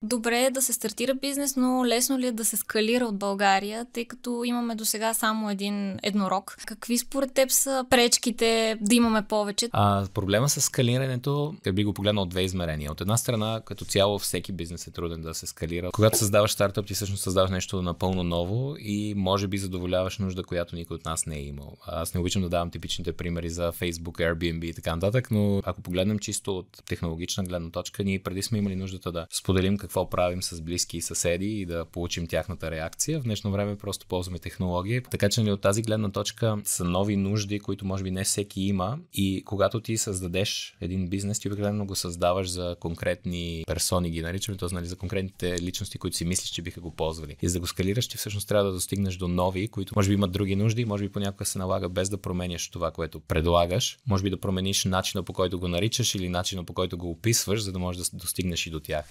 Добре е да се стартира бизнес, но лесно ли е да се скалира от България, тъй като имаме досега само един еднорог? Какви според теб са пречките да имаме повече? Проблема с скалирането би го погледнал от две измерения. От една страна, като цяло всеки бизнес е труден да се скалира. Когато създаваш стартъп, ти всъщност създаваш нещо напълно ново и може би задоволяваш нужда, която никой от нас не е имал. Аз не обичам да давам типичните примери за Facebook, Airbnb и така нататък, но ако погледнем чисто от технологична гледна точка, ние преди сме имали нуждата да споделим какво правим с близки и съседи и да получим тяхната реакция. В днешно време просто ползваме технологии, така че от тази гледна точка са нови нужди, които може би не всеки има, и когато ти създадеш един бизнес, ти обикновено го създаваш за конкретни персони, ги наричаме, т.е. за конкретните личности, които си мислиш, че биха го ползвали. И за да го скалираш, ти всъщност трябва да достигнеш до нови, които може би имат други нужди, може би понякога се налага без да променяш това, което предлагаш, може би да промениш начина, по който го наричаш или начина, по който го описваш, за да можеш да достигнеш и до тях.